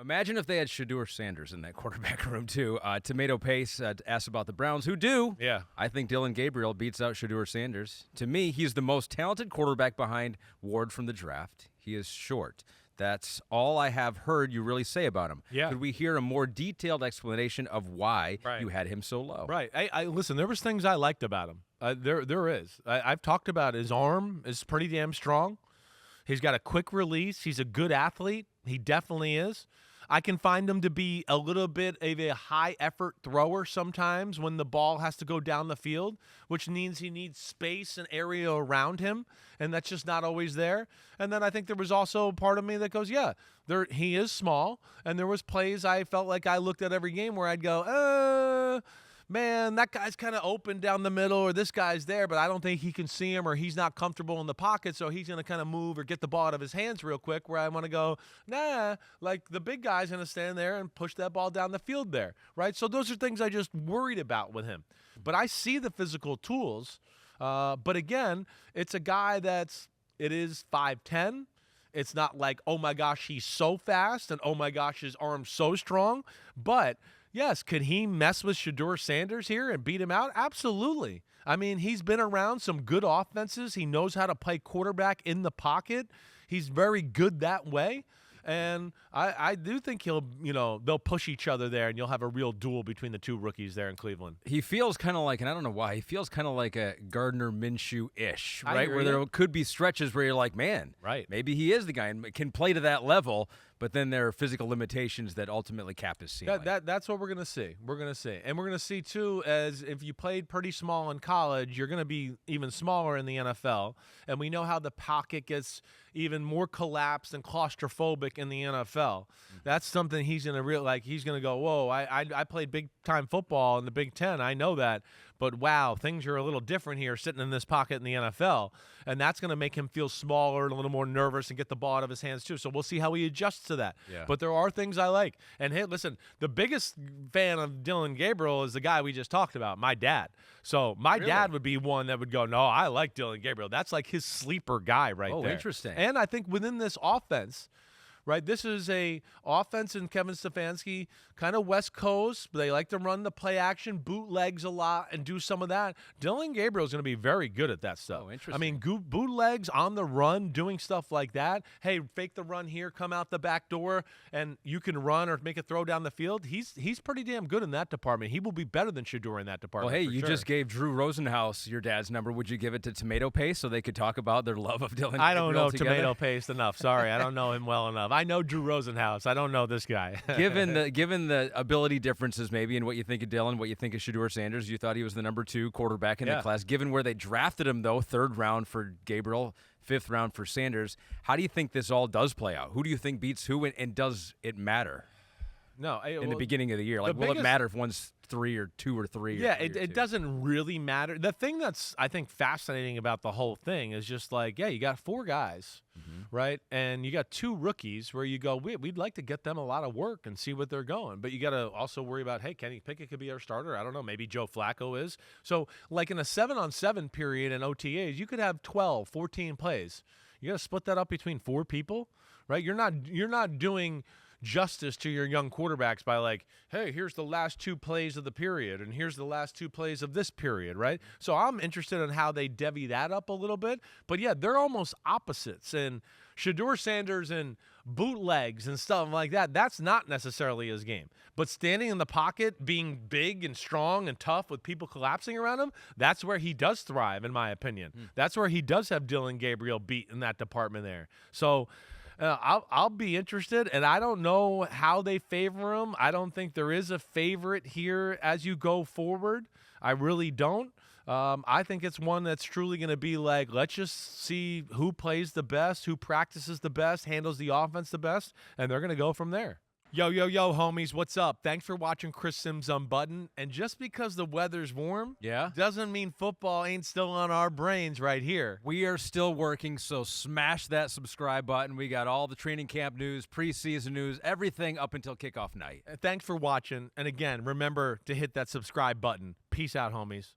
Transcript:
Imagine if they had Shedeur Sanders in that quarterback room, too. Tomato Paste asked about the Browns, who do. Yeah. I think Dillon Gabriel beats out Shedeur Sanders. To me, he's the most talented quarterback behind Ward from the draft. He is short. That's all I have heard you really say about him. Yeah. Could we hear a more detailed explanation of why you had him so low? Right. I listen, there was things I liked about him. There is. I've talked about his arm is pretty damn strong. He's got a quick release. He's a good athlete. He definitely is. I can find him to be a little bit of a high-effort thrower sometimes when the ball has to go down the field, which means he needs space and area around him, and that's just not always there. And then I think there was also a part of me that goes, he is small, and there was plays I felt like I looked at every game where I'd go, man, that guy's kind of open down the middle, or this guy's there, but I don't think he can see him, or he's not comfortable in the pocket, so he's going to kind of move or get the ball out of his hands real quick, where I want to go, like the big guy's going to stand there and push that ball down the field there, right? So those are things I just worried about with him. But I see the physical tools, but again, it's a guy it is 5'10". It's not like, oh my gosh, he's so fast, and oh my gosh, his arm's so strong, but yes, could he mess with Shedeur Sanders here and beat him out? Absolutely. I mean, he's been around some good offenses. He knows how to play quarterback in the pocket. He's very good that way. And I do think they'll push each other there, and you'll have a real duel between the two rookies there in Cleveland. He feels kind of like, and I don't know why, he feels kind of like a Gardner Minshew-ish, right? Where there could be stretches where you're like, man, maybe he is the guy and can play to that level, but then there are physical limitations that ultimately cap his ceiling. That's what we're going to see. We're going to see. And we're going to see, too, as if you played pretty small in college, you're going to be even smaller in the NFL. And we know how the pocket gets even more collapsed and claustrophobic in the NFL. That's something he's going to he's going to go, whoa, I played big-time football in the Big Ten. I know that. But, wow, things are a little different here sitting in this pocket in the NFL. And that's going to make him feel smaller and a little more nervous and get the ball out of his hands, too. So we'll see how he adjusts to that. Yeah. But there are things I like. And, hey, listen, the biggest fan of Dillon Gabriel is the guy we just talked about, my dad. So my dad would be one that would go, no, I like Dillon Gabriel. That's like his sleeper guy right there. Oh, interesting. And I think within this offense – right, this is a offense in Kevin Stefanski, kind of West Coast. They like to run the play action, bootlegs a lot, and do some of that. Dillon Gabriel is going to be very good at that stuff. Oh, interesting. I mean, bootlegs on the run, doing stuff like that. Hey, fake the run here, come out the back door, and you can run or make a throw down the field. He's pretty damn good in that department. He will be better than Shedeur in that department. Well, hey, you just gave Drew Rosenhaus your dad's number. Would you give it to Tomato Paste so they could talk about their love of Dillon Gabriel I don't know together? Tomato Paste enough. Sorry, I don't know him well enough. I know Drew Rosenhaus. I don't know this guy. Given the ability differences maybe in what you think of Dillon, what you think of Shedeur Sanders, you thought he was the number 2 quarterback in the class. Given where they drafted him, though, 3rd round for Gabriel, 5th round for Sanders, how do you think this all does play out? Who do you think beats who, and does it matter? No, in the beginning of the year, will it matter if one's 3 or 2 or 3? Yeah, it doesn't really matter. The thing that's I think fascinating about the whole thing is just like, you got 4 guys, right, and you got 2 rookies where you go, we'd like to get them a lot of work and see what they're going, but you got to also worry about, hey, Kenny Pickett could be our starter. I don't know, maybe Joe Flacco is. So like in a 7-on-7 period in OTAs, you could have 12, 14 plays. You got to split that up between 4 people, right? You're not doing justice to your young quarterbacks by like, hey, here's the last 2 plays of the period, and here's the last 2 plays of this period, right? So I'm interested in how they divvy that up a little bit. But, they're almost opposites. And Shedeur Sanders and bootlegs and stuff like that, that's not necessarily his game. But standing in the pocket, being big and strong and tough with people collapsing around him, that's where he does thrive, in my opinion. That's where he does have Dillon Gabriel beat in that department there. So I'll be interested, and I don't know how they favor him. I don't think there is a favorite here as you go forward. I really don't. I think it's one that's truly going to be like, let's just see who plays the best, who practices the best, handles the offense the best, and they're going to go from there. Yo, homies, what's up? Thanks for watching Chris Simms Unbuttoned. And just because the weather's warm doesn't mean football ain't still on our brains right here. We are still working, so smash that subscribe button. We got all the training camp news, preseason news, everything up until kickoff night. Thanks for watching. And again, remember to hit that subscribe button. Peace out, homies.